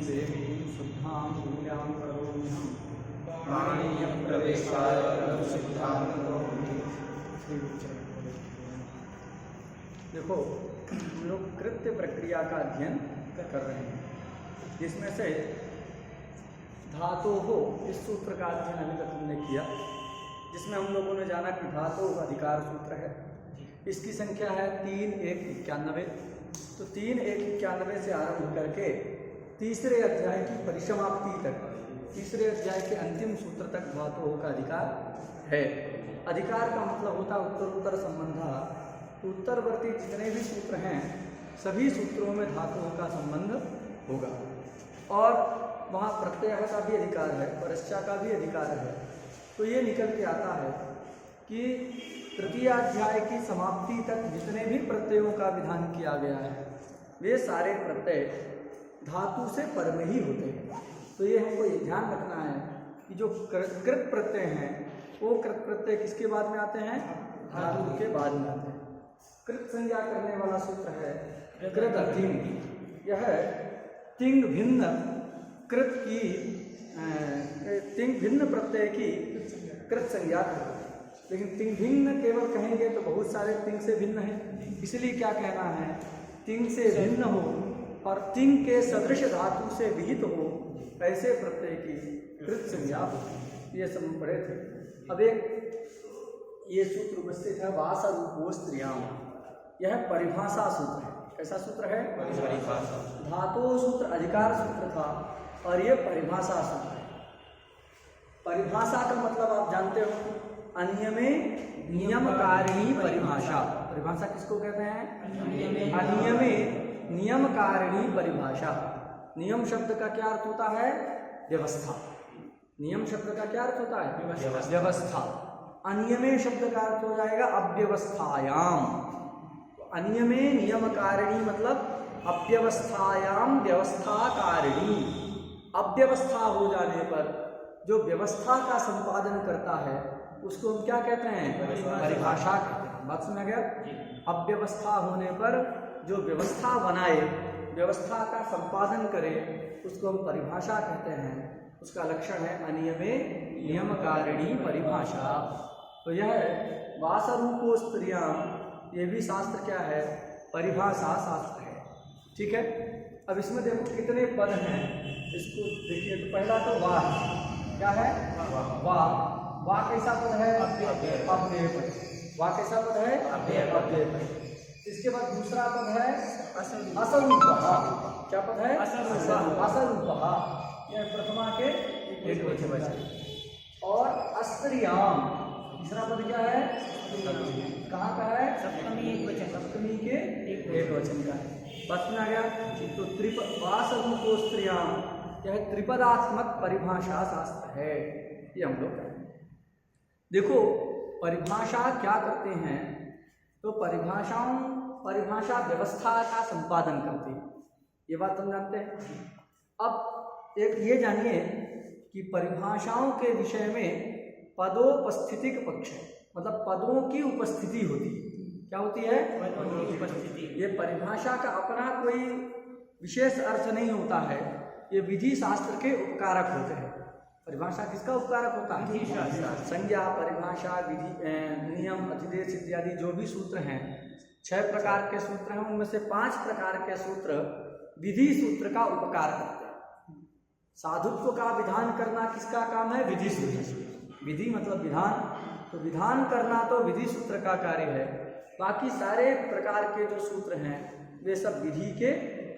देवीं शुद्धां मूल्यां करोम्यहं पाणिनीयं प्रवेशाय सिद्धां करोमि। देखो, हम लोग कृत्य प्रक्रिया का अध्ययन कर रहे हैं, जिसमें से धातु हो इस सूत्र का अध्ययन अभी तक हमने किया, जिसमें हम लोगों ने जाना कि धातु अधिकार सूत्र है। इसकी संख्या है 3191। तो 3191 से आरंभ करके तीसरे अध्याय की परिसमाप्ति तक, तीसरे अध्याय के अंतिम सूत्र तक धातु का अधिकार है। अधिकार का मतलब होता है उत्तरोत्तर संबंध। उत्तरवर्ती जितने भी सूत्र हैं सभी सूत्रों में धातुओं का संबंध होगा, और वहाँ प्रत्यय का भी अधिकार है, परस्या का भी अधिकार है। तो ये निकल के आता है कि तृतीय अध्याय की समाप्ति तक जितने भी प्रत्ययों का विधान किया गया है वे सारे प्रत्यय धातु से पर में ही होते हैं। तो ये हमको ये ध्यान रखना है कि जो कृत प्रत्यय हैं वो कृत प्रत्यय किसके बाद में आते हैं? धातु के बाद में आते हैं। कृत संज्ञा करने वाला सूत्र है कृत तिंग। यह तिंग भिन्न कृत की तिंग भिन्न प्रत्यय की कृत संज्ञा करता है। लेकिन तिंग भिन्न केवल कहेंगे तो बहुत सारे तिंग से भिन्न है, इसलिए क्या कहना है? तिंग से भिन्न हो और तिंग के सदृश धातु से विहित हो ऐसे प्रत्यय की कृत संज्ञा हो। ये सब हम पढ़े थे। अब एक ये सूत्र उपस्थित है वास रूपो स्त्रियाम। यह परिभाषा सूत्र है। कैसा सूत्र है? परिभाषा। धातु सूत्र अधिकार सूत्र था और ये परिभाषा सूत्र है। परिभाषा का मतलब आप जानते हो, अनियमे नियमकारिणी परिभाषा। परिभाषा किसको कहते हैं? अनियमे नियमकारिणी परिभाषा। नियम शब्द का क्या अर्थ होता है? व्यवस्था। नियम शब्द का क्या अर्थ होता है? व्यवस्था। अनियमे शब्द का अर्थ हो जाएगा अव्यवस्थायाम। अनियमे नियमकारिणी मतलब अव्यवस्थायाम व्यवस्थाकारिणी। अव्यवस्था हो जाने पर जो व्यवस्था का संपादन करता है उसको हम क्या कहते हैं? परिभाषा कहते हैं। बात सुना गया? अव्यवस्था होने पर जो व्यवस्था बनाए, व्यवस्था का संपादन करे, उसको हम परिभाषा कहते हैं। उसका लक्षण है अनियमे नियमकारिणी परिभाषा। तो यह वासरूपो स्त्रियाम, ये भी शास्त्र क्या है? परिभाषा शास्त्र है। ठीक है। अब इसमें देखो कितने पद हैं, इसको देखिए। तो पहला तो वाह, क्या है? वाह। वाह कैसा पद है? अव्यय पद। वाह कैसा पद है? अव्यय पद। इसके बाद दूसरा पद है असरूपः। क्या पद है? असरूपः। यह प्रथमा के एकवचन। और अस्त्रियाम, तीसरा पद क्या है? कहाँ का है? सप्तमी एकवचन। सप्तमी के एकवचन का है। बात सुना गया? तो वासरूपो स्त्रियाम, यह त्रिपदात्मक परिभाषा शास्त्र है। ये हम लोग करेंगे। देखो परिभाषा क्या करते हैं, तो परिभाषा व्यवस्था का संपादन करती है। ये बात हम जानते हैं। अब एक ये जानिए कि परिभाषाओं के विषय में पदोपस्थितिक पक्ष है, मतलब पदों की उपस्थिति होती है। क्या होती है? उपस्थिति। ये परिभाषा का अपना कोई विशेष अर्थ नहीं होता है, ये विधि शास्त्र के उपकारक होते हैं। परिभाषा किसका उपकारक होता है? संज्ञा, परिभाषा, विधि, नियम, अतिदेश इत्यादि जो भी सूत्र हैं, 6 प्रकार के सूत्र हैं, उनमें से 5 प्रकार के सूत्र विधि सूत्र का उपकार करते हैं। साधुत्व का विधान करना किसका काम है? विधि सूत्र। विधि मतलब विधान, तो विधान करना तो विधि सूत्र का कार्य है। बाकी सारे प्रकार के जो सूत्र हैं वे सब विधि के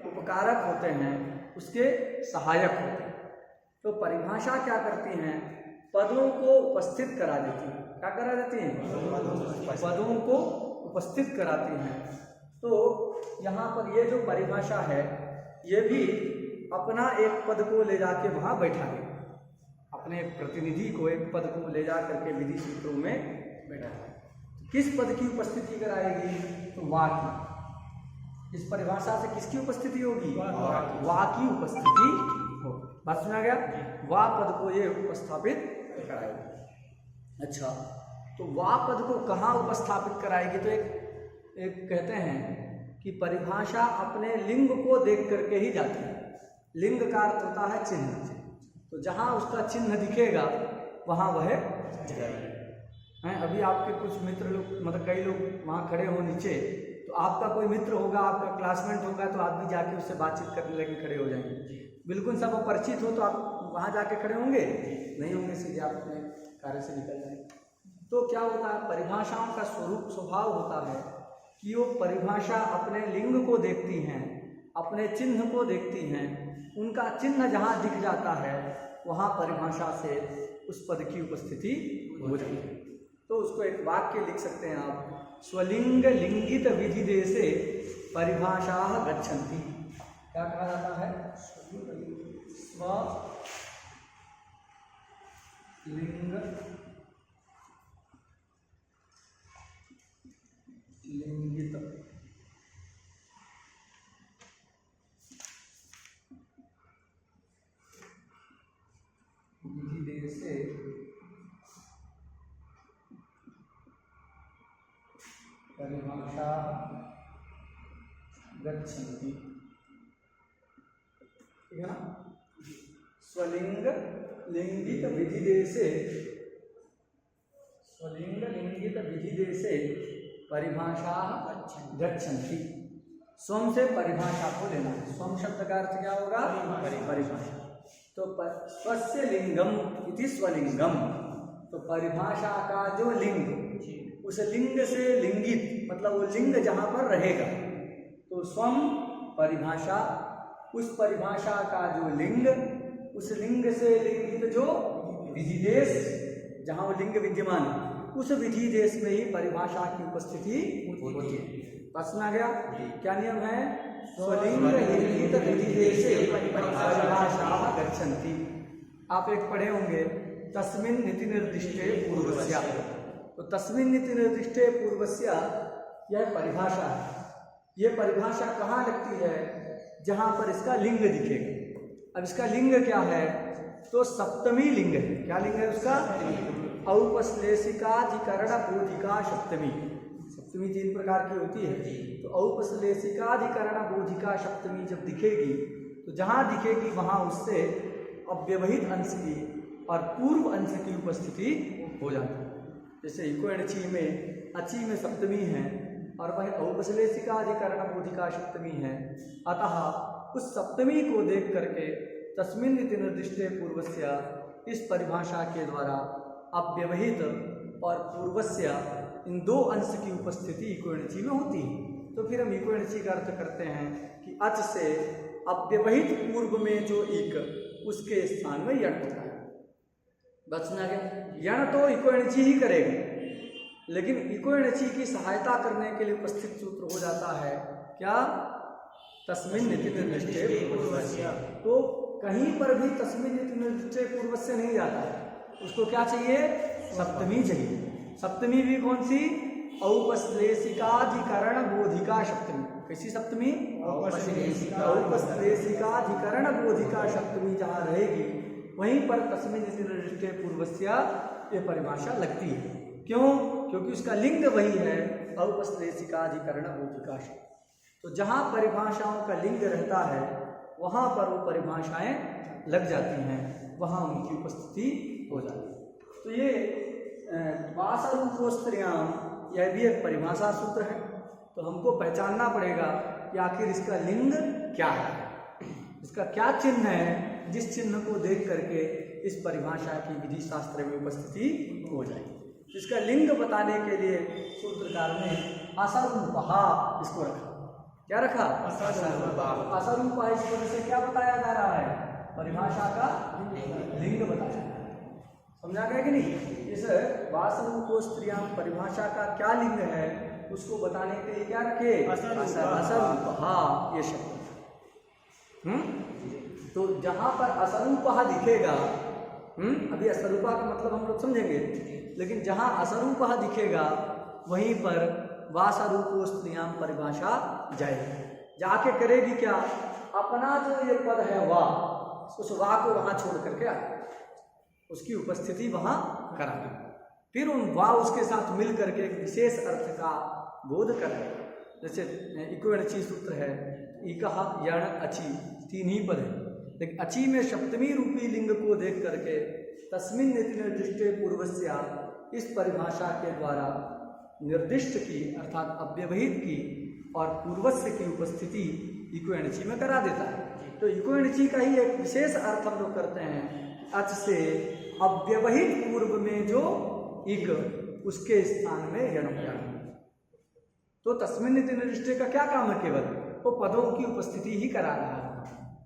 उपकारक होते हैं, उसके सहायक होते हैं। तो परिभाषा क्या करती हैं? पदों को उपस्थित करा देती हैं। क्या करा देती हैं? पदों को उपस्थित कराती हैं। तो यहाँ पर ये जो परिभाषा है ये भी अपना एक पद को ले जाके वहाँ बैठाए, अपने प्रतिनिधि को एक पद को ले जा करके विधि सूत्रों में बैठाए। किस पद की उपस्थिति कराएगी? तो वाह की। इस परिभाषा से किसकी उपस्थिति होगी? वाह की उपस्थिति होगी। बात सुना गया? वाह पद को ये उपस्थापित कराएगी। अच्छा, तो वाह पद को कहाँ उपस्थापित कराएगी? तो एक कहते हैं कि परिभाषा अपने लिंग को देख करके ही जाती है। लिंग का अर्थ होता है चिन्ह। तो जहाँ उसका चिन्ह दिखेगा वहाँ वह हैं। अभी आपके कुछ मित्र लोग, मतलब कई लोग वहाँ खड़े हो नीचे, तो आपका कोई मित्र होगा, आपका क्लासमेट होगा, तो आप भी जाके उससे बातचीत करने लगे, खड़े हो जाएंगे। बिल्कुल सब अपरिचित हो तो आप वहाँ जाके खड़े होंगे नहीं होंगे, सीधे आप अपने कार्य से निकल जाएंगे। तो क्या होता है, परिभाषाओं का स्वभाव होता है कि वो परिभाषा अपने लिंग को देखती हैं, अपने चिन्ह को देखती हैं। उनका चिन्ह जहाँ दिख जाता है वहाँ परिभाषा से उस पद की उपस्थिति हो जाती है। तो उसको एक वाक्य लिख सकते हैं आप, स्वलिंग लिंगित विधि देशे परिभाषा गच्छन्ति। क्या कहा जाता है, स्वलिंग लिंगित विधि देशे परिभाषा गच्छन्ति। ठीक है ना, स्वलिंग लिंगित विधि देशे, स्वलिंग लिंगित विधि देशे परिभाषा गच्छन्ति। स्वम से परिभाषा को लेना है। स्वम शब्द का अर्थ क्या होगा, परिभाषा। तो स्वस्य लिंगम इति स्वलिंगम, तो परिभाषा का जो लिंग, उस लिंग से लिंगित, मतलब वो लिंग जहाँ पर रहेगा, तो स्वम परिभाषा, उस परिभाषा का जो लिंग, उस लिंग से लिंगित जो विधि देश, जहाँ वो लिंग विद्यमान है, उस विधि देश में ही परिभाषा की उपस्थिति होती है। प्रश्न आ गया, क्या नियम है, स्वलिंग लिंगित विधि देशे परिभाषा गच्छन्ति। आप एक पढ़े होंगे, तस्मिन् नीति निर्दिष्टे पूर्वस्य। तो तस्मिन् नीति निर्दिष्टे पूर्वस्य यह परिभाषा है। यह परिभाषा कहाँ लगती है, जहाँ पर इसका लिंग दिखेगा। अब इसका लिंग क्या है, तो सप्तमी लिंग है। क्या लिंग है उसका, औपश्लेषिकाधिकरण बोधिका सप्तमी। सप्तमी 3 प्रकार की होती है। तो औपश्लेषिकाधिकरण बोधिका सप्तमी जब दिखेगी, तो जहाँ दिखेगी वहाँ उससे अव्यवहित अंश की और पूर्व अंश की उपस्थिति हो जाती है। जैसे इको एंड ची में अची में सप्तमी है और वह औपश्लेषिकाधिकरण बोधिका सप्तमी है। अतः उस सप्तमी को देख करके तस्मिन् इति निर्दिष्टे पूर्वस्य, इस परिभाषा के द्वारा अव्यवहित और पूर्वस्य, इन 2 अंश की उपस्थिति इको एंड ची में होती है। तो फिर हम इको एंड ची का अर्थ करते हैं कि अच से अव्यवहित पूर्व में जो इक, उसके स्थान में यण होता है। बचना गया, यण तो इको एंड ची ही करेगा, लेकिन इको एंड ची की सहायता करने के लिए उपस्थित सूत्र हो जाता है क्या, तस्मिन् नीति निर्दिष्टे पूर्वस्य। तो कहीं पर भी तस्मिन् नीति निर्दिष्टे पूर्वस्य नहीं जाता है, उसको क्या चाहिए, सप्तमी चाहिए। सप्तमी भी कौन सी, औपश्लेषिकाधिकरण बोधिका सप्तमी। कैसी सप्तमी, औपश्लेषिकाधिकरण बोधिका सप्तमी जहाँ रहेगी, वहीं पर तस्मिन् नीति निर्दिष्टे पूर्वस्य ये परिभाषा लगती है। क्यों, क्योंकि उसका लिंग वही है, औपश्लेषिकाधिकरण बोधिका सप्तमी। तो जहाँ परिभाषाओं का लिंग रहता है वहाँ पर वो परिभाषाएं लग जाती हैं, वहाँ उनकी उपस्थिति हो जाती है। तो ये वासरूपोस्त्रियाम, यह भी एक परिभाषा सूत्र है। तो हमको पहचानना पड़ेगा कि आखिर इसका लिंग क्या है, इसका क्या चिन्ह है, जिस चिन्ह को देख करके इस परिभाषा की विधि शास्त्र में उपस्थिति हो जाएगी। इसका लिंग बताने के लिए सूत्रकार ने असरूपहा इसको रखा। क्या रखा, असरूपहा। इस वजह से क्या बताया जा रहा है, परिभाषा का लिंग बताया। समझा गया कि नहीं। इस वासरूपोस्त्रियां परिभाषा का क्या लिंग है उसको बताने के लिए क्या रखे, असरूपहा ये शब्द। तो जहां पर असरूपहा दिखेगा, अभी असरूपा का मतलब हम लोग समझेंगे, लेकिन जहां असरूपहा दिखेगा वहीं पर वासरूपोस्त्रियां परिभाषा जाएगी। जाके करेगी क्या, अपना जो ये पद है वाह, उस वाह को वहां छोड़ करके आ, उसकी उपस्थिति वहां कराएगी। फिर उन वाह उसके साथ मिल करके एक विशेष अर्थ का बोध करेगा। जैसे इको एंड ची सूत्र है, इकहा यण अची 3 ही पद है। लेकिन अची में सप्तमी रूपी लिंग को देख करके तस्मिन् इति निर्दिष्टे पूर्वस्या इस परिभाषा के द्वारा निर्दिष्ट की अर्थात अव्यवहित की और पूर्वस्य की उपस्थिति इको एणची में करा देता है। तो इको एणची का ही एक विशेष अर्थ हम लोग करते हैं, अच से अव्यवहित पूर्व में जो इक उसके स्थान में यण हो जाए। तो तस्मिन् इति निर्दिष्टे का क्या काम है, केवल वो पदों की उपस्थिति ही करा रहा है,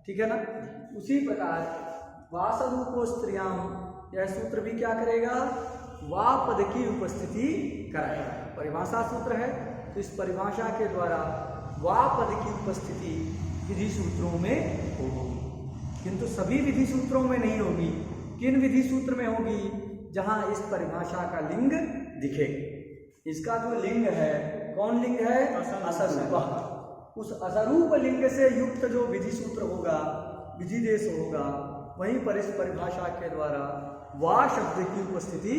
ठीक है ना। उसी प्रकार वासरूपो स्त्रियाम, यह सूत्र भी क्या करेगा, वा पद की उपस्थिति कराएगा। परिभाषा सूत्र है, तो इस परिभाषा के द्वारा वा पद की उपस्थिति विधि सूत्रों में होगी, किंतु सभी विधि सूत्रों में नहीं होगी। किन विधि सूत्र में होगी, जहां इस परिभाषा का लिंग दिखे। इसका जो लिंग है, कौन लिंग है, असरूप। उस असरूप लिंग से युक्त जो विधि सूत्र होगा, विधि देश होगा, वहीं पर इस परिभाषा के द्वारा वा शब्द की उपस्थिति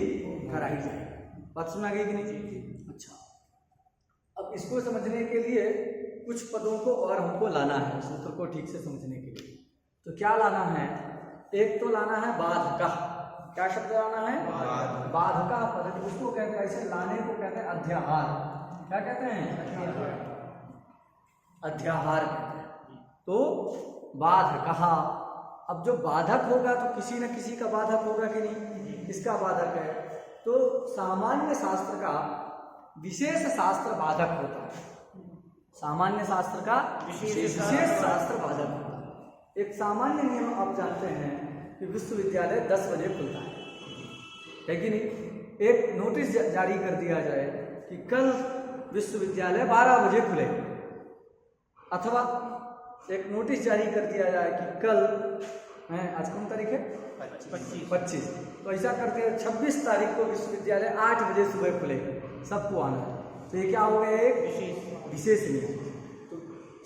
कराई जाए। बात सुना गई कि नहीं? अच्छा, अब इसको समझने के लिए कुछ पदों को और हमको लाना है सूत्र को ठीक से समझने के लिए। तो क्या लाना है, एक तो लाना है बाधका। क्या शब्द लाना है, बाधका पद, उसको कहते हैं, ऐसे लाने को कहते हैं अध्याहार। क्या कहते हैं, अध्याहार कहते हैं। तो बाधका, अब जो बाधक होगा तो किसी न किसी का बाधक होगा कि नहीं, किसका बाधक है, तो सामान्य शास्त्र का विशेष शास्त्र बाधक होता है। सामान्य शास्त्र का विशेष शास्त्र बाधक होता है। एक सामान्य नियम आप जानते हैं कि विश्वविद्यालय 10 बजे खुलता है कि नहीं। एक नोटिस जारी कर दिया जाए कि कल विश्वविद्यालय 12 बजे खुले, अथवा एक नोटिस जारी कर दिया जाए कि कल आज कौन तारीख है, 25, तो ऐसा करते हैं 26 तारीख को विश्वविद्यालय 8 बजे सुबह खुले, सबको आना है। तो ये क्या हो गया, एक विशेष नियम। तो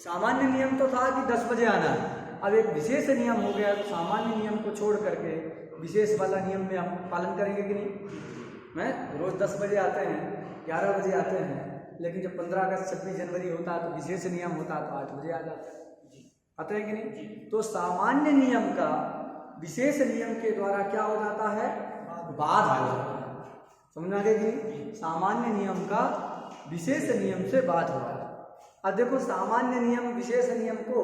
सामान्य नियम तो था कि 10 बजे आना है, अब एक विशेष नियम हो गया। तो सामान्य नियम को छोड़ करके विशेष वाला नियम में हम पालन करेंगे कि नहीं। मैं रोज 10 बजे आते हैं, 11 बजे आते हैं, लेकिन जब 15 अगस्त 26 जनवरी होता है तो विशेष नियम होता है तो 8 बजे आ जाते हैं, आते हैं कि नहीं। तो सामान्य नियम का विशेष नियम के द्वारा क्या हो जाता है, बाध हो जाता है। समझ आ गई कि सामान्य नियम का विशेष नियम से बाध हो जाता है। अब देखो, सामान्य नियम विशेष नियम को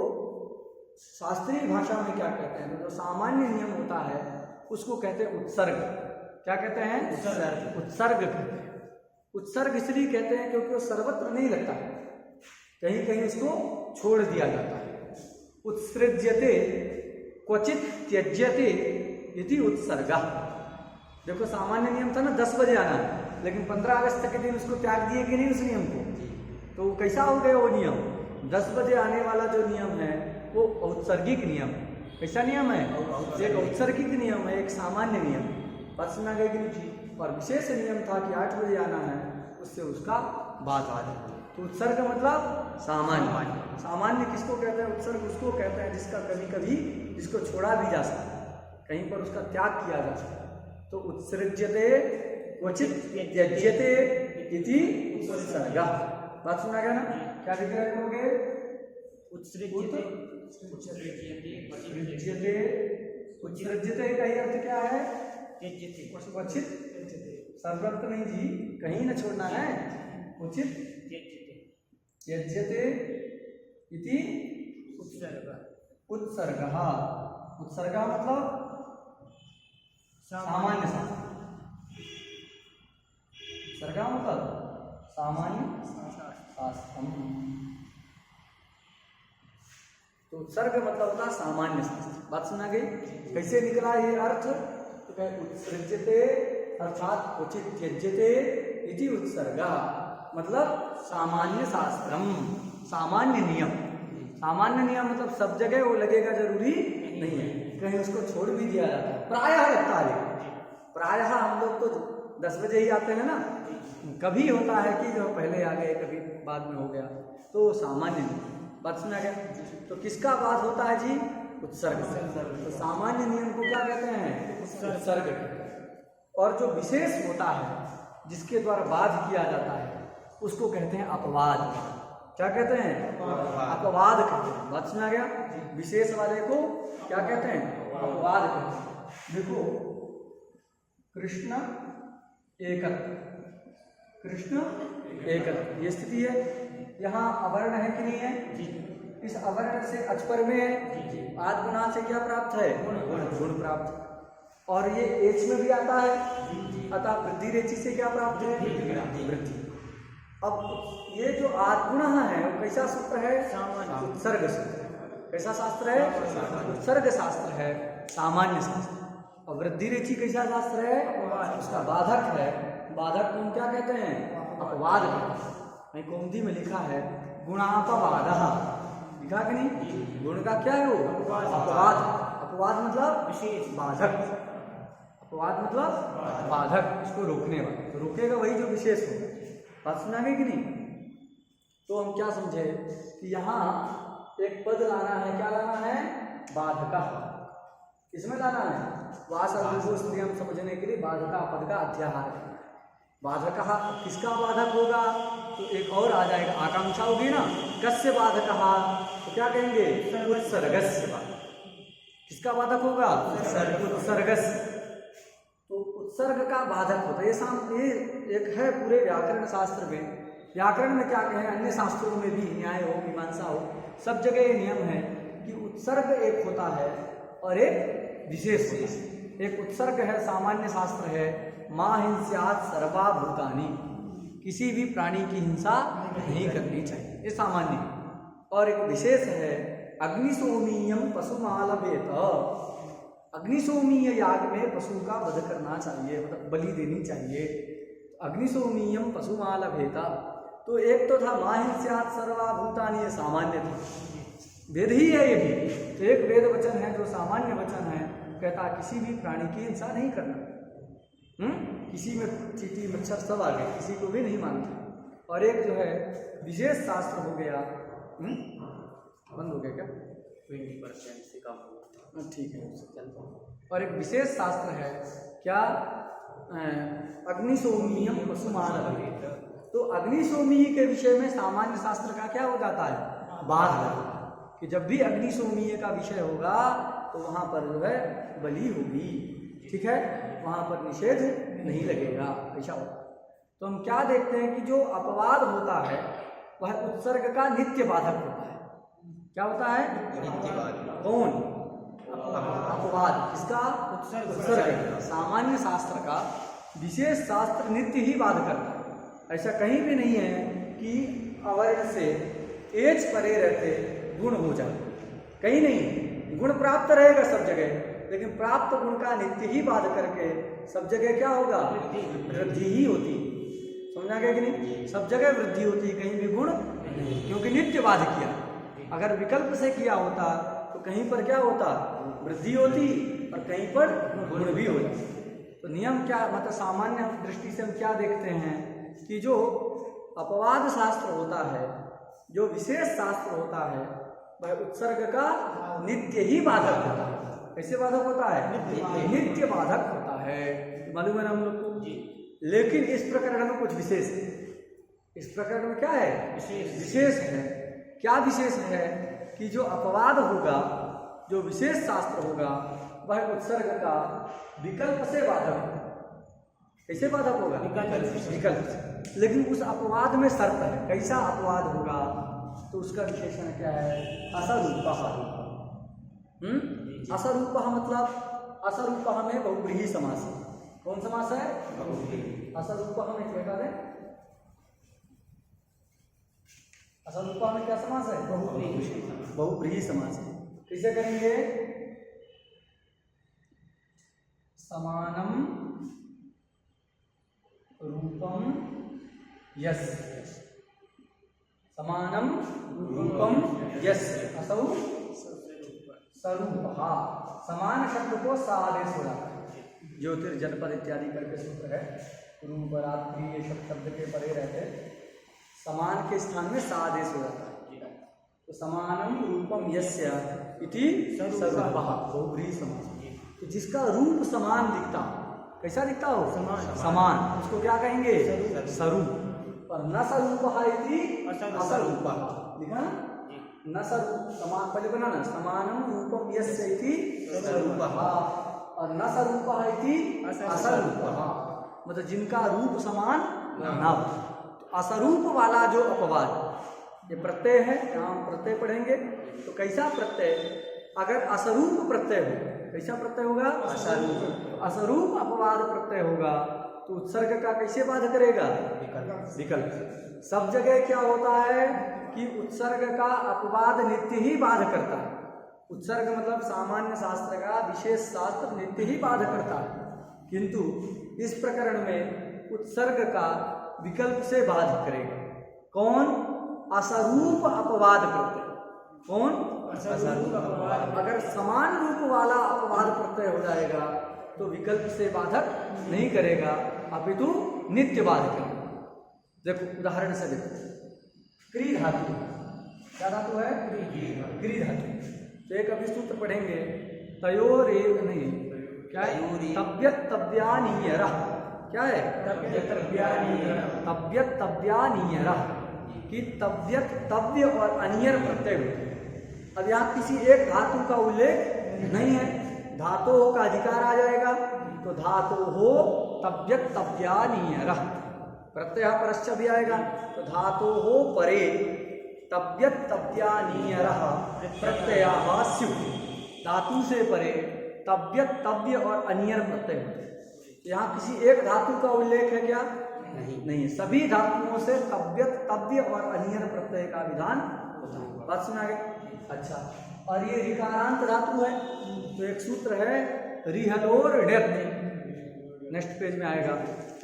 शास्त्रीय भाषा में क्या कहते हैं, तो जो सामान्य नियम होता है उसको कहते हैं उत्सर्ग। क्या कहते हैं, उत्सर्ग कहते हैं। उत्सर्ग इसलिए कहते हैं क्योंकि वो सर्वत्र नहीं लगता है, कहीं कहीं उसको छोड़ दिया जाता है। उत्सृज्यते क्वचित त्यज्यते इति उत्सर्गा। देखो, सामान्य नियम था ना 10 बजे आना, लेकिन 15 अगस्त के दिन उसको त्याग दिए कि नहीं उस नियम को, तो कैसा हो गया वो नियम। 10 बजे आने वाला जो नियम है वो औत्सर्गिक नियम। कैसा नियम है, एक औत्सर्गिक नियम है, एक सामान्य नियम। बात सुना गई कि नहीं। और विशेष नियम था कि 8 बजे आना है, उससे उसका बात आ जाए। तो उत्सर्ग मतलब सामान्य। सामान्य किसको कहते हैं, उत्सर्ग उसको कहते हैं जिसका कभी कभी जिसको छोड़ा भी जा सकता है, कहीं पर उसका त्याग किया जा सकता है। तो उत्सृज्यते क्वचित त्यज्यते इति उत्सर्गा। बात सुना गया ना। क्या विग्रह करोगे, उत्सृज्यते का ही अर्थ क्या है, क्वचित, सर्वत्र नहीं जी, कहीं न छोड़ना है। उचित त्यज्यते इति उत्सर्गः। उत्सर्गा मतलब सामान्य शास्त्र। उत्सर्गा मतलब सामान्य शास्त्रम। तो उत्सर्ग मतलब होता है सामान्य शास्त्र। बात सुना गई। कैसे निकला ये अर्थ, तो उत्सृज्यते अर्थात उचित त्यज्यते इति उत्सर्गा, मतलब सामान्य शास्त्रम, सामान्य नियम। सामान्य नियम मतलब सब जगह वो लगेगा जरूरी नहीं है, कहीं उसको छोड़ भी दिया जाता है, प्रायः लगता है। प्रायः हम लोग तो 10 बजे ही आते हैं ना, कभी होता है कि जो पहले आ गए कभी बाद में हो गया, तो सामान्य नियम। बात सुना गया। तो किसका बात होता है जी, उत्सर्ग। तो सामान्य नियम को क्या कहते हैं, उत्सर्ग कहते हैं। और जो विशेष होता है जिसके द्वारा बाध किया जाता है उसको कहते हैं अपवाद। क्या कहते हैं? अपवाद कहते हैं। बात समझ आ गया? विशेष वाले को क्या कहते हैं? अपवाद कहते हैं। देखो कृष्ण एकत्र, कृष्ण एकत्र ये स्थिति है। यहाँ अवर्ण है कि नहीं है? इस अवर्ण से अचपर में आद गुना से क्या प्राप्त है? गुण प्राप्त। और ये एच में भी आता है, अतः वृद्धि रेचि से क्या प्राप्त है? वृद्धि। अब ये जो आत्मगुण है वो कैसा सूत्र है? उत्सर्ग सूत्र। कैसा शास्त्र है? उत्सर्ग शास्त्र है, सामान्य शास्त्र। और वृद्धि रेचि कैसा शास्त्र है? उसका बाधक है। बाधक को हम क्या कहते हैं? अपवाद कहते हैं। कौमुदी में लिखा है गुणापवाद, लिखा कि नहीं? गुण का क्या है वो? अपवाद। अपवाद मतलब विशेष, बाधक। अपवाद मतलब बाधक, इसको रोकने वाला। तो रोकेगा वही जो विशेष होगा। बात सुना गई कि नहीं? तो हम क्या समझे कि यहाँ एक पद लाना है। क्या लाना है? बाधका। इसमें लाना है वास और स्त्रियम समझने के लिए बाधका पद का अध्याहार है। बाधका किसका बाधक होगा? तो एक और आ जाएगा, आकांक्षा होगी ना, कस्य बाधका, तो क्या कहेंगे? उत्सर्गस्य बाधक। किसका बाधक होगा? उत्सर्गस्य। तो उत्सर्ग का बाधक होता है। ये एक है पूरे व्याकरण शास्त्र में। व्याकरण में क्या कहें, अन्य शास्त्रों में भी, न्याय हो मीमांसा हो, सब जगह ये नियम है कि उत्सर्ग एक होता है और एक विशेष होता है। एक उत्सर्ग है, सामान्य शास्त्र है, मां हिंस्यात् सर्वा भूतानि, किसी भी प्राणी की हिंसा नहीं करनी चाहिए, ये सामान्य। और एक विशेष है अग्निशोमीयम पशुमालभेत, अग्निशोमीय याग में पशु का वध करना चाहिए, मतलब बलि देनी चाहिए। अग्निशोमीयम पशुमालभेता, तो एक तो था माहिंस्यात् सर्वा भूतानि, ये सामान्य था, वेद ही है ये भी। तो एक वेद वचन है जो सामान्य वचन है, कहता किसी भी प्राणी की हिंसा नहीं करना। किसी में चींटी मच्छर सब आ गए, किसी को भी नहीं मानते। और एक जो है विशेष शास्त्र हो गया, बंद हो गया क्या? 20% से कम हुआ, ठीक है, और एक विशेष शास्त्र है क्या? अग्निशोमीयम पशुमालभेत। तो अग्निशोमी के विषय में सामान्य शास्त्र का क्या हो जाता है? बाध कि जब भी अग्निशोमीय का विषय होगा तो वहाँ पर जो है बलि होगी, ठीक है, वहाँ पर निषेध नहीं लगेगा, ऐसा होगा। तो हम क्या देखते हैं कि जो अपवाद होता है वह उत्सर्ग का नित्य बाधक होता है। क्या होता है? नित्य बाधक। कौन? अपवाद। किसका? उत्सर्ग। सामान्य शास्त्र का विशेष शास्त्र नित्य ही बाध करता है। ऐसा कहीं भी नहीं है कि अवर्ण से एच परे रहते गुण हो जाए, कहीं नहीं। गुण प्राप्त रहेगा सब जगह, लेकिन प्राप्त गुण का नित्य ही बाध करके सब जगह क्या होगा? वृद्धि ही होती। समझा गया कि नहीं? सब जगह वृद्धि होती, कहीं भी गुण नहीं, क्योंकि नित्य बाध किया। अगर विकल्प से किया होता तो कहीं पर क्या होता? वृद्धि होती और कहीं पर गुण भी होता। तो नियम क्या, मतलब सामान्य दृष्टि से हम क्या देखते हैं कि जो अपवाद शास्त्र होता है, जो विशेष शास्त्र होता है, वह उत्सर्ग का नित्य ही बाधक होता है। कैसे बाधक होता है? नित्य बाधक होता है। मालूम है ना हम लोग को? लेकिन इस प्रकरण में कुछ विशेष है। इस प्रकरण में क्या है? विशेष है। क्या विशेष है? कि जो अपवाद होगा, जो विशेष शास्त्र होगा, वह उत्सर्ग का विकल्प से बाधक होगा। कैसे बाधक होगा? विकल्प से। लेकिन उस अपवाद में शर्त है, कैसा अपवाद होगा? तो उसका विशेषण क्या है? असरूपः। असरूपः मतलब असरूपः में बहुव्रीहि समास है। कौन समास है? असरूपः में क्या बता दें? असरूपः में क्या समास है? बहुव्रीहि समास है। कैसे करेंगे? समानम रूपम यस्य, समानम रूपम यस्य असौ स्वरूपः। समान शब्द को सा आदेश हो जाता है। ज्योतिर्जनपद इत्यादि करके सूत्र है। रूप रात्रि ये सब शब्द के परे रहते, समान के स्थान में सा आदेश हो जाता है। तो समानम रूपम यस्य इति स्वरूपः, बहुव्रीहि समास। तो जिसका रूप समान दिखता हो, कैसा दिखता हो? समान। उसको क्या कहेंगे? स्वरूप। और न सरूपः इति असरूपः। असरूपः लिखा ना, न सरूप समान पहले बनाना, समानम रूपम यस्य इति सरूपः और न सरूपः इति असरूपः, मतलब जिनका रूप समान न हो। तो असरूप वाला जो अपवाद, ये प्रत्यय है, यहाँ हम प्रत्यय पढ़ेंगे। तो कैसा प्रत्यय? अगर असरूप प्रत्यय हो, कैसा प्रत्यय होगा? असरूप। असरूप अपवाद प्रत्यय होगा तो उत्सर्ग का कैसे बाध करेगा? विकल्प। सब जगह क्या होता है कि उत्सर्ग का अपवाद नित्य ही बाध करता है। उत्सर्ग मतलब सामान्य शास्त्र का विशेष शास्त्र नित्य ही बाध करता है, किंतु इस प्रकरण में उत्सर्ग का विकल्प से बाध करेगा। कौन? असरूप अपवाद प्रत्यय। कौन? असरूप अपवाद। अगर समान रूप वाला अपवाद प्रत्यय हो जाएगा तो विकल्प से बाधक नहीं करेगा, अपितु नित्य बाध करेगा। देखो उदाहरण से देखो, क्री धातु, क्या धातु है? क्री धातु। तो एक अभी सूत्र पढ़ेंगे, तयोरेव नहीं, क्या है? तब्यत तब्यानीयरः। क्या है? तब्यत तब्यानीयरः। तब्यत तब्यानीयरः कि तब्यत तब्य और अनियर प्रत्यय होते हैं। अब यहाँ किसी एक धातु का उल्लेख नहीं है, धातु का अधिकार आ जाएगा तो धातु हो तब्यत तब्यानीयरः, प्रत्यय परश्च भी आएगा तो धातु हो परे तब्यत तब्यानीयरः प्रत्ययाः स्युः। धातु से परे तब्यत तब्य और अनियर प्रत्यय होते हैं। यहाँ किसी एक धातु का उल्लेख है क्या? नहीं, सभी धातुओं से तब्यत तब्य और अनियर प्रत्यय का विधान होता है। बात सुना गया? अच्छा, और ये ऋकारांत धातु है तो एक सूत्र है रिहलोर ण्यत, नेक्स्ट पेज में आएगा।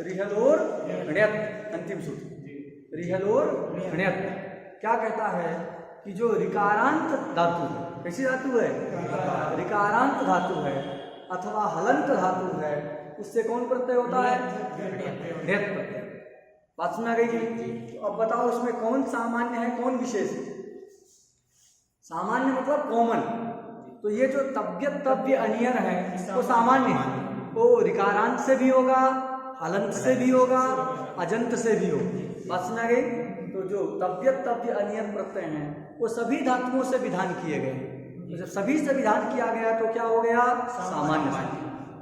रिहलोर ण्यत, अंतिम सूत्र रिहलोर ण्यत क्या कहता है कि जो ऋकारांत धातु है, कैसी धातु है? ऋकारांत धातु है अथवा हलंत धातु है, उससे कौन प्रत्यय होता है? ण्यत प्रत्यय। बात सुना गई कि? तो अब बताओ उसमें कौन सामान्य है, कौन विशेष है? सामान्य मतलब कॉमन। तो ये जो तब्यत तब्य अनियर है वो सामान्य है, वो ऋकारांत से भी होगा, हलंत से भी होगा, अजंत से भी होगा। बात सुना गई? तो जो तब्यत तब्य अनियर प्रत्यय हैं वो सभी धातुओं से विधान किए गए। तो जब सभी से विधान किया गया तो क्या हो गया? सामान्य।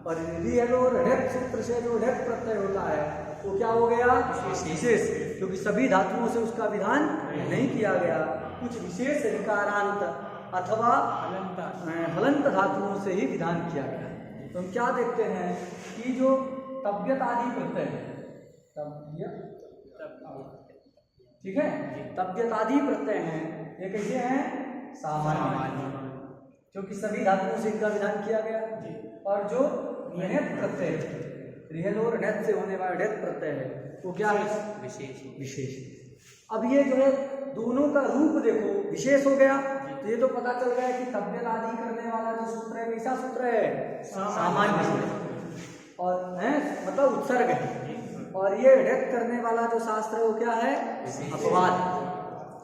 और रिहलोर ढेप सूत्र से जो ढेप प्रत्यय होता है वो क्या हो गया? विशेष, क्योंकि सभी धातुओं से उसका विधान नहीं किया गया, कुछ विशेष ऋकारांत अथवा हलंत धातुओं से ही विधान किया गया। तो हम क्या देखते हैं कि जो तब्यत आदि प्रत्यय है, तब्यत, ठीक है, तब्यत आदि प्रत्यय हैं, ये कैसे हैं? सामान्य, क्योंकि सभी धातुओं से इनका विधान किया गया। और जो ण्यत प्रत्यय, रिहल और ण्यत से होने वाला ण्यत प्रत्यय है वो क्या है? विशेष। अब ये जो है दोनों का रूप देखो, विशेष हो गया तो ये तो पता चल गया कि तब्यत आदि करने वाला जो सूत्र है कैसा सूत्र है? सामान्य सूत्र। और है मतलब उत्सर्ग है। और ये ण्यत करने वाला जो शास्त्र है वो क्या है? अपवाद।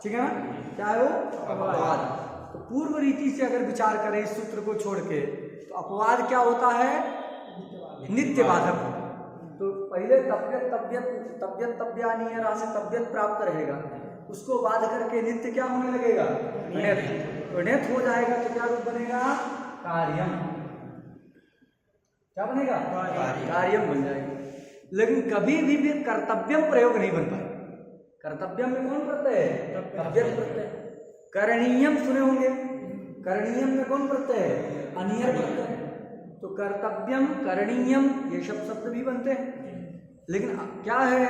ठीक है ना? क्या है वो? अपवाद। तो पूर्व रीति से अगर विचार करें इस सूत्र को छोड़ के तो अपवाद क्या होता है? नित्य बाधक। तो पहले तब्यत तब्यानीय से तब्यत प्राप्त रहेगा, उसको बाध करके नित्य क्या होने लगेगा? ण्यत। तो ण्यत हो जाएगा तो क्या रूप बनेगा? कार्यम। क्या बनेगा? कार्यम बन जाएगा। लेकिन कभी भी कर्तव्यम प्रयोग नहीं बन पाए। कर्तव्यम में कौन प्रत्यय है? तब्यत प्रत्यय। करणीयम सुने होंगे, करणीयम में कौन प्रत्यय है? अनियर प्रत्यय। तो कर्तव्यम करणीयम ये शब्द भी बनते हैं। लेकिन क्या है?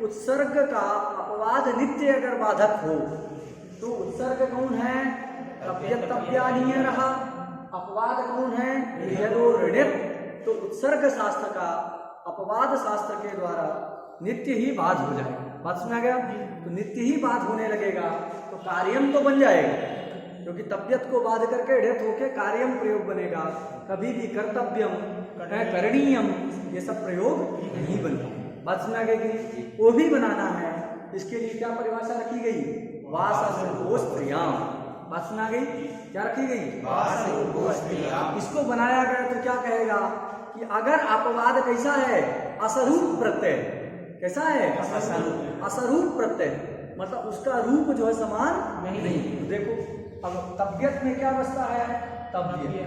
उत्सर्ग का अपवाद नित्य अगर बाधक हो तो उत्सर्ग कौन है? तब्यत तब्यानीय रहा। अपवाद कौन है? ऋहलोर्णित। तो उत्सर्ग शास्त्र का अपवाद शास्त्र के द्वारा नित्य ही बाध हो जाएगा। बात सुना गया? तो नित्य ही बाध होने लगेगा तो कार्यम तो बन जाएगा, क्योंकि तब्यत को बाध करके ढेत होके कार्यम प्रयोग बनेगा। कभी भी कर्तव्यम करणीयम ये सब प्रयोग नहीं बनता। बात सुना गई कि वो भी बनाना है, इसके लिए क्या परिभाषा रखी गई? वासरूपोस्त्रियाम। बात सुना गई? क्या रखी गई? वासरूपोस्त्रियाम। इसको बनाया गया तो क्या कहेगा कि अगर अपवाद कैसा है? असरूप प्रत्यय। कैसा है? असरूप प्रत्यय, मतलब उसका रूप जो है समान नहीं। तो देखो अब तबियत में क्या बचता है? तब्य,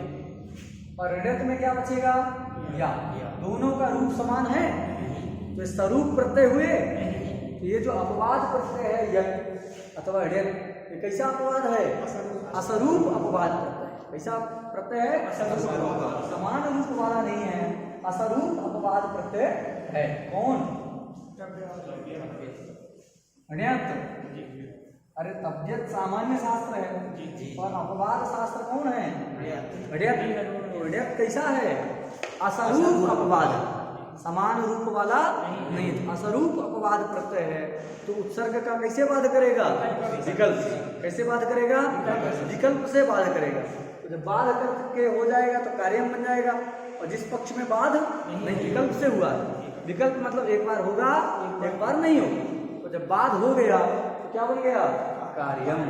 और ऋडत में क्या बचेगा? या। दोनों का रूप समान है, तो स्वरूप प्रत्यय हुए। तो ये जो अपवाद प्रत्यय है यत् अथवा ऋडत, ये कैसा अपवाद है? असरूप अपवाद प्रत्यय। कैसा प्रत्यय है? समान रूप वाला नहीं है, असरूप अपवाद प्रत्यय है। कौन? ऋडत। अरे तबियत सामान्य शास्त्र है, और अपवाद शास्त्र कौन है? ऋडत। तो ऋडत कैसा है? असरूप अपवाद, समान रूप वाला नहीं, असरूप अपवाद प्रत्यय है। तो उत्सर्ग का कैसे बाध करेगा? विकल्प से। कैसे बाध करेगा? विकल्प से बाध करेगा। तो जब बाध करके हो जाएगा तो कार्यम बन जाएगा, और जिस पक्ष में बाध नहीं, विकल्प से हुआ, विकल्प मतलब एक बार होगा एक बार नहीं होगा। तो जब बाध हो गया तो क्या बन गया? कार्यम।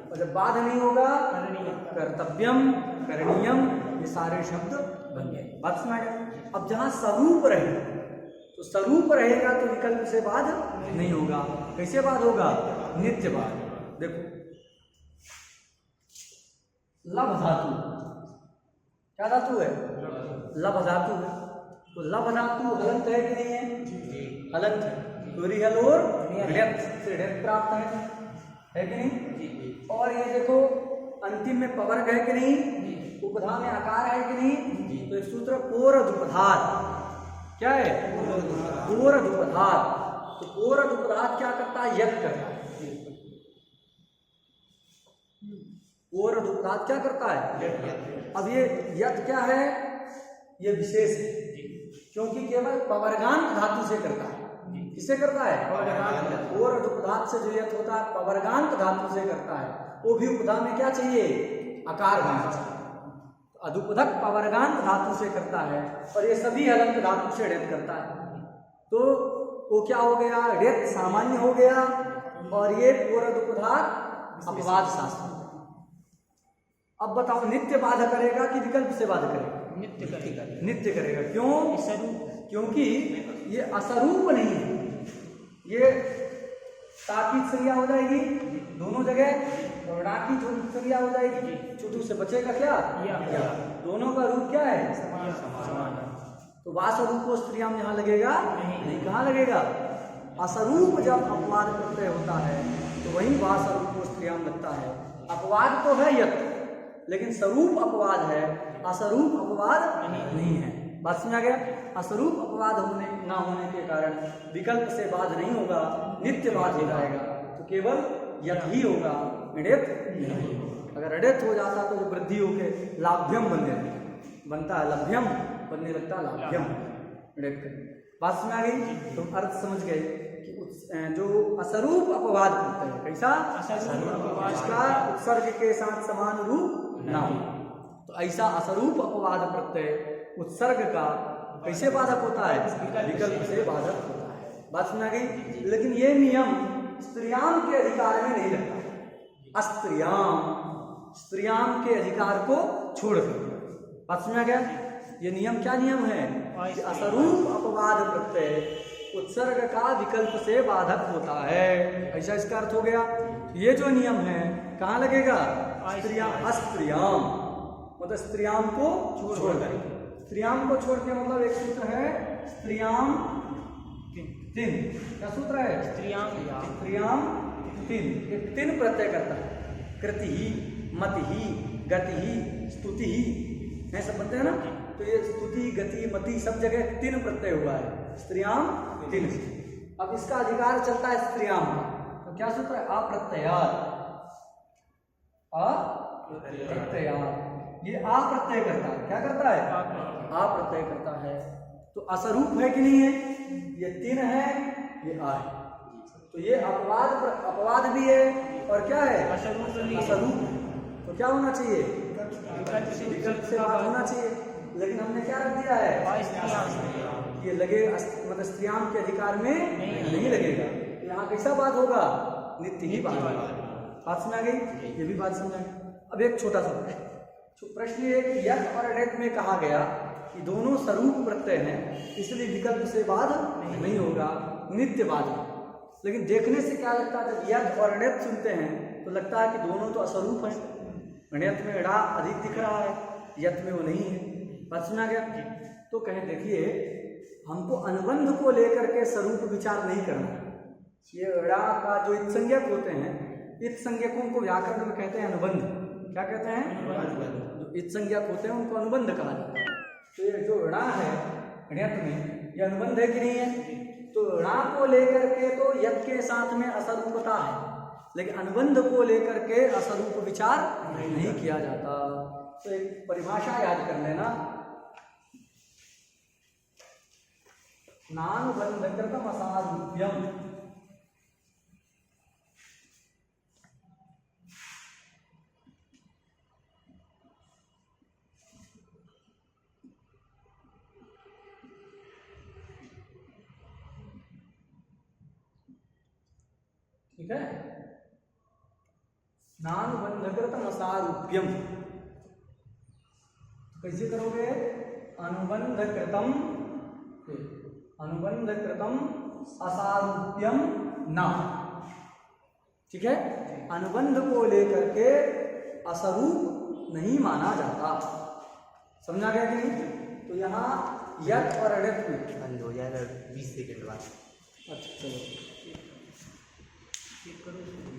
और जब बाध नहीं होगा कर्तव्यम, करणीयम, ये सारे शब्द बन गए। बात सुना गया? अब जहां स्वरूप रहे, तो स्वरूप रहेगा तो विकल्प से बाध नहीं होगा। कैसे बाध होगा? नित्य बाध। देखो लब धातु, क्या धातु है? लब धातु है। तो लब धातु हलंत है कि नहीं है? हलंत है। तो रिहल और ऋडत से ऋडत प्राप्त है कि नहीं? और ये देखो अंतिम में पवर्ग है कि नहीं? उपधा में आकार है कि नहीं? तो एक सूत्र पोरदुपधात, क्या है? पोरदुपधात। तो पोरदुपधात क्या करता है? यत् करता है। पोरदुपधात क्या करता है? अब ये यत् क्या है? ये विशेष है, क्योंकि केवल पवर्गांत धातु से करता है। किससे करता है? पवर्गांत। और उपधात से जो यत् होता है पवर्गांत धातु से करता है। वो भी उपधा में क्या चाहिए? आकार होना चाहिए। अदुपधक पवर्गांत धातु से करता है, और ये सभी हलंत धातु से ऋत करता है। तो वो क्या हो गया? ऋत सामान्य हो गया, और ये पूर्वदुपधात अपवाद शास्त्र। अब बताओ नित्य बाध करेगा कि विकल्प से बाध करेगा? नित्य करेगा। नित्य करेगा। क्यों? क्योंकि ये असरूप नहीं है। ये ताकीद संज्ञा हो जाएगी दोनों जगह, और डाकी छोटी संज्ञा हो जाएगी। छोटू से बचेगा क्या? या। दोनों का रूप क्या है? समान। तो वासरूप को स्त्रियाम यहाँ लगेगा नहीं। कहाँ लगेगा? असरूप जब अपवाद प्रत्यय होता है तो वही वासरूप को स्त्रियाम लगता है। अपवाद तो है यत्, लेकिन स्वरूप अपवाद है, असरूप अपवाद नहीं है। बात समझा गया? असरूप अपवाद होने ना होने के कारण विकल्प से बाध नहीं होगा, नित्य बाध हो जाएगा। तो केवल यत् ही होगा, ऋडत नहीं होगा। अगर ऋडत हो जाता तो जो वृद्धि होके लाभ्यम बनता है, लभ्यम बनने लगता है लाभ्यम। ऋडत। बात समझ आ गई? तुम अर्थ समझ गए कि जो असरूप अपवाद करते हैं, कैसा? जिसका उत्सर्ग के साथ समान रूप ना हो, तो ऐसा असरूप अपवाद प्रत्यय उत्सर्ग का कैसे बाधक होता है? विकल्प से बाधक होता है। बात सुना गई? लेकिन ये नियम स्त्रियाम के अधिकार में नहीं लगता। स्त्रियाम के अधिकार को छोड़कर। बात सुना गया? ये नियम क्या नियम है? कि असरूप अपवाद प्रत्यय उत्सर्ग का विकल्प से बाधक होता है। ऐसा इसका अर्थ हो गया। ये जो नियम है कहाँ लगेगा? अस्त्रियाम, मतलब स्त्रियाम को छोड़ देंगे। स्त्रियाम को छोड़ के मतलब एक सूत्र है स्त्रियाम तिन। क्या सूत्र है? स्त्रियाम तिन। एक तिन प्रत्यय करता है। कृति ही, मति ही, गति ही, स्तुति ही, है सब बनते हैं ना? तो ये स्तुति, गति, मति सब जगह तिन प्रत्यय हुआ है। स्त्रियाम तिन। अब इसका अधिकार चलता है स्त्रियाम का। तो क्या सूत्र है? अप्रत्ययात्। अप्रत्ययात्। ये आ प्रत्यय करता है। क्या करता है? आ प्रत्यय करता है। तो असरूप है कि नहीं है? ये तीन है, ये आ है। तो ये अपवाद भी है, और क्या है? असरूप। तो क्या होना चाहिए? विकल्प से बात होना चाहिए। लेकिन हमने क्या रख दिया है? ये लगे, मतलब स्त्रियाम के अधिकार में नहीं लगेगा। यहाँ कैसा बात होगा? नित्य ही बात होगा। बात समझ आ गई? ये भी बात समझ आ गई। अब एक छोटा सा प्रश्न ये कि यत् और ऋत में कहा गया कि दोनों स्वरूप प्रत्यय हैं, इसलिए विकल्प से बाध नहीं होगा। नित्यवादी। लेकिन देखने से क्या लगता है, जब यद और णित सुनते हैं तो लगता है कि दोनों तो असरूप हैं। णित में ड़ा अधिक दिख रहा है, यत में वो नहीं है। बात सुना गया? तो कहें देखिए, हमको अनुबंध को लेकर के स्वरूप विचार नहीं करना है। ये ड़ा का जो इत संज्ञक होते हैं, इत संज्ञकों को व्याकरण में कहते हैं अनुबंध। क्या कहते हैं? जो इत संज्ञक होते हैं उनको अनुबंध कहा जाता है। तो ये जो ड़ा है णित में, ये अनुबंध है कि नहीं है? तो णा को लेकर के तो यत के साथ में असरूपता है, लेकिन अनुबंध को लेकर के असरूप विचार नहीं किया जाता। तो एक परिभाषा याद कर लेना, नानुबंधकृतम असारूप्यम। ठीक है, नानुबंधकृतम असारूप्यम। कैसे करोगे? अनुबंधकृतम, अनुबंधकृतम असारूप्यम न। ठीक है, अनुबंध को लेकर के असरूप नहीं माना जाता। समझा गया कि नहीं? तो यहाँ यत और णित में बंद हो जाएगा 20 सेकंड बाद। अच्छा चलो ठीक करो।